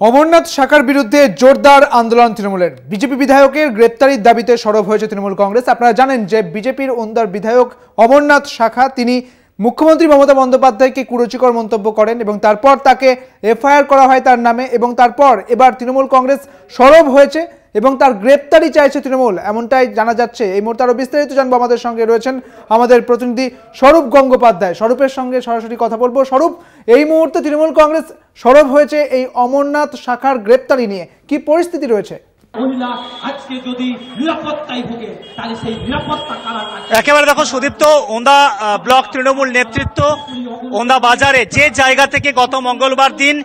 অমরনাথ শাখার বিরুদ্ধে জোরদার আন্দোলন তৃণমূলের। বিজেপি বিধায়কের গ্রেপ্তারির দাবিতে সরব হয়েছে তৃণমূল কংগ্রেস। আপনারা জানেন যে বিজেপির ওন্দার বিধায়ক অমরনাথ শাখা তিনি মুখ্যমন্ত্রী মমতা বন্দ্যোপাধ্যায়কে কুরুচিকর মন্তব্য করেন এবং তারপর তাকে এফআইআর করা হয় তার নামে, এবং তারপর এবার তৃণমূল কংগ্রেস সরব হয়েছে এবং তার গ্রেপ্তারি চাইছে তৃণমূল, এমনটাই জানা যাচ্ছে। এই মুহূর্তে আরো বিস্তারিত জানবো। আমাদের সঙ্গে রয়েছেন আমাদের প্রতিনিধি স্বরূপ গঙ্গোপাধ্যায়। স্বরূপের সঙ্গে সরাসরি কথা বলবো। স্বরূপ, এই মুহূর্তে তৃণমূল কংগ্রেস সরব হয়েছে এই অমরনাথ শাখার গ্রেপ্তারি নিয়ে, কি পরিস্থিতি রয়েছে? একেবারে দেখো সুদীপ্ত, ওন্দা ব্লক তৃণমূল নেতৃত্ব ওন্দা বাজারে যে জায়গা থেকে গত মঙ্গলবার দিন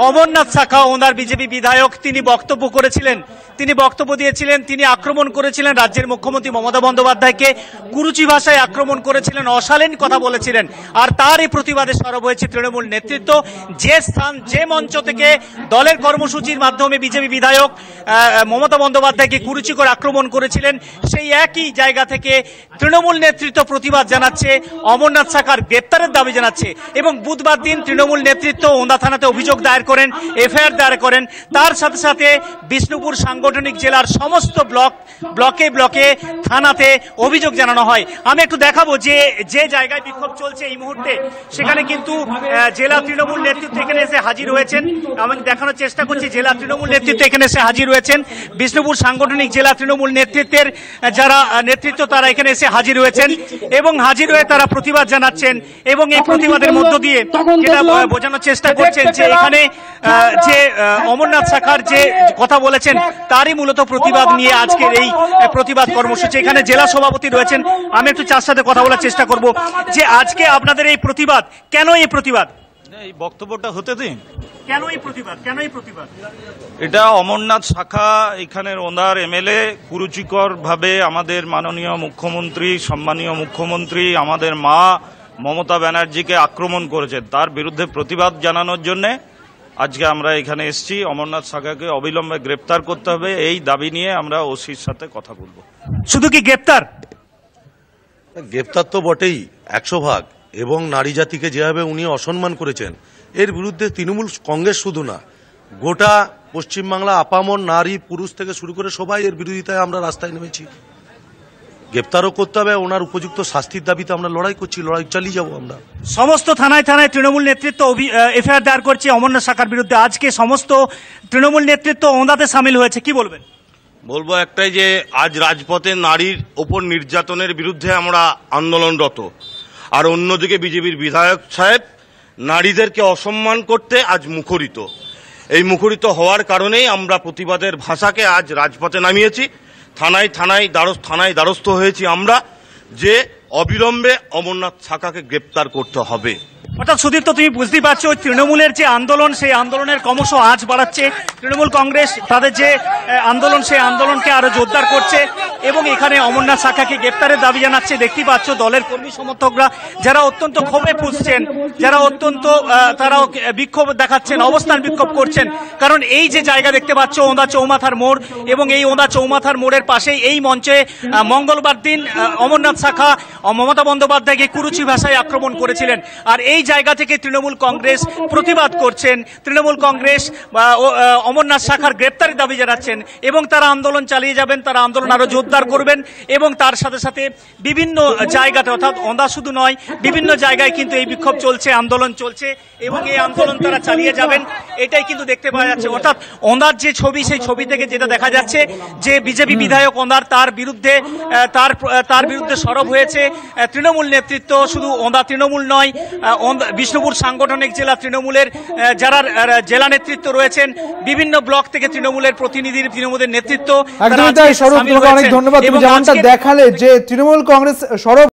অমরনাথ শাখা ওন্দার বিজেপি বিধায়ক তিনি বক্তব্য করেছিলেন, তিনি বক্তব্য দিয়েছিলেন, তিনি আক্রমণ করেছিলেন রাজ্যের মুখ্যমন্ত্রী মমতা বন্দ্যোপাধ্যায়কে, কুরুচি ভাষায় আক্রমণ করেছিলেন, অশালীন কথা বলেছিলেন। আর তারই প্রতিবাদে সরব হয়েছে তৃণমূল নেতৃত্ব। যে স্থান, যে মঞ্চ থেকে দলের কর্মসূচির মাধ্যমে বিজেপি বিধায়ক মমতা বন্দ্যোপাধ্যায়কে কুরুচিকর আক্রমণ করেছিলেন, সেই একই জায়গা থেকে তৃণমূল নেতৃত্ব প্রতিবাদ জানাচ্ছে, অমরনাথ শাখার গ্রেপ্তারের দাবি জানাচ্ছে। এবং বুধবার দিন তৃণমূল নেতৃত্ব ওন্দা থানাতে অভিযোগ দায়ের করেন, এফআইআর দায়ের করেন। তার সাথে সাথে বিষ্ণুপুর সাংগঠনিক জেলার সমস্ত ব্লকে ব্লকে থানাতে অভিযোগ জানানো হয়। আমি একটু দেখাবো যে যে জায়গায় বিক্ষোভ চলছে এই মুহূর্তে, সেখানে কিন্তু জেলা তৃণমূল নেতৃত্ব এখানে এসে হাজির হয়েছেন। আমি দেখানোর চেষ্টা করছি, জেলা তৃণমূল নেতৃত্ব এখানে এসে হাজির হয়েছেন। বিষ্ণুপুর সাংগঠনিক জেলা তৃণমূল নেতৃত্বের যারা নেতৃত্ব তারা এখানে এসে হাজির হয়েছেন এবং হাজির হয়ে তারা প্রতিবাদ জানাচ্ছেন। এবং এই প্রতিবাদের মধ্য দিয়ে যেটা বোঝানোর চেষ্টা করছেন যে এখানে যে অমরনাথ শাখার যে কথা বলেছেন তারই মূলত প্রতিবাদ নিয়ে আজকের এই প্রতিবাদ কর্মসূচি। এখানে জেলা সভাপতি রয়েছেন, আমি একটু তার সাথে কথা বলার চেষ্টা করব যে আজকে আপনাদের এই প্রতিবাদ, কেন এই প্রতিবাদ? এই বক্তব্যটা হতে দিন। কেন এই প্রতিবাদ, কেন এই প্রতিবাদ? এটা অমরনাথ শাখা এখানের ওনার এমএলএ কুরুচিকর ভাবে আমাদের মাননীয় মুখ্যমন্ত্রী, সম্মানীয় মুখ্যমন্ত্রী, আমাদের মা মমতা ব্যানার্জিকে আক্রমণ করেছে, তার বিরুদ্ধে প্রতিবাদ জানানোর জন্য আজকে আমরা এখানে এসেছি। অমরনাথ শাখাকে অবিলম্বে গ্রেপ্তার করতে হবে, এই দাবি নিয়ে আমরা ওসির সাথে কথা বলবো। শুধু কি গ্রেপ্তার? গ্রেপ্তার তো বটেই 100%, এবং নারী জাতিকে যেভাবে উনি অসম্মান করেছেন এর বিরুদ্ধে তৃণমূল কংগ্রেস শুধু না, গোটা পশ্চিমবাংলা আপামর নারী পুরুষ থেকে শুরু করে সবাই এর বিরোধিতায় আমরা রাস্তায় নেমেছি। গ্রেপ্তারও করতে হবে, ওনার উপযুক্ত শাস্তির দাবিতে আমরা লড়াই করছি, লড়াই চালিয়ে যাবো। আমরা সমস্ত থানায় থানায় তৃণমূল নেতৃত্ব এফআইআর দায়ের করছে অমরনাথ শাখার বিরুদ্ধে। আজকে সমস্ত তৃণমূল নেতৃত্ব ওন্দাতে সামিল হয়েছে, কি বলবেন? বলবো একটাই যে আজ রাজপথে নারীর ওপর নির্যাতনের বিরুদ্ধে আমরা আন্দোলনরত, আর অন্যদিকে বিজেপির বিধায়ক সাহেব নারীদেরকে অসম্মান করতে আজ মুখরিত। এই মুখরিত হওয়ার কারণেই আমরা প্রতিবাদের ভাষাকে আজ রাজপথে নামিয়েছি। থানায় দ্বারস্থ হয়েছি আমরা যে অবিলম্বে অমরনাথ শাখাকে গ্রেপ্তার করতে হবে। অর্থাৎ সুদীপ্ত, তুমি বুঝতেই পারছো তৃণমূলের যে আন্দোলন, সেই আন্দোলনের ক্রমশ আঁচ বাড়াচ্ছে তৃণমূল কংগ্রেস। তাদের যে আন্দোলন, সেই আন্দোলনকে আরো জোরদার করছে এবং এখানে অমরনাথ শাখাকে গ্রেপ্তারের দাবি জানাচ্ছে। দেখতেই পাচ্ছ দলের কর্মী সমর্থকরা যারা অত্যন্ত ক্ষোভে ফুঁসছেন, যারা অত্যন্ত তারাও বিক্ষোভ দেখাচ্ছেন, অবস্থান বিক্ষোভ করছেন। কারণ এই যে জায়গা দেখতে পাচ্ছ ওন্দা চৌমাথার মোড়, এবং এই ওন্দা চৌমাথার মোড়ের পাশেই এই মঞ্চে মঙ্গলবার দিন অমরনাথ শাখা মমতা বন্দ্যোপাধ্যায়কে কুরুচি ভাষায় আক্রমণ করেছিলেন। আর এই জায়গা থেকে তৃণমূল কংগ্রেস প্রতিবাদ করছেন, তৃণমূল কংগ্রেস অমরনাথ শাখার গ্রেপ্তারের দাবি জানাচ্ছেন এবং তারা আন্দোলন চালিয়ে যাবেন, তারা আন্দোলন আরো জোরদার করবেন। এবং তার সাথে সাথে বিভিন্ন জায়গাতে, অর্থাৎ ওন্দা শুধু নয়, বিভিন্ন জায়গায় কিন্তু এই বিক্ষোভ চলছে, আন্দোলন চলছে এবং এই আন্দোলন তারা চালিয়ে যাবেন, এটাই কিন্তু দেখতে পাওয়া যাচ্ছে। অর্থাৎ ওন্দার যে ছবি, সেই ছবি থেকে যেটা দেখা যাচ্ছে যে বিজেপি বিধায়ক ওন্দার তার বিরুদ্ধে সরব হয়েছে তৃণমূল নেতৃত্ব। শুধু ওন্দা তৃণমূল নয়, বিষ্ণুপুর সাংগঠনিক জেলা তৃণমূলের যারা জেলা নেতৃত্ব রয়েছেন, বিভিন্ন ব্লক থেকে তৃণমূলের প্রতিনিধি, তৃণমূলের নেতৃত্ব। অনেক ধন্যবাদ। তুমি যেমনটা দেখালে যে তৃণমূল কংগ্রেস সরব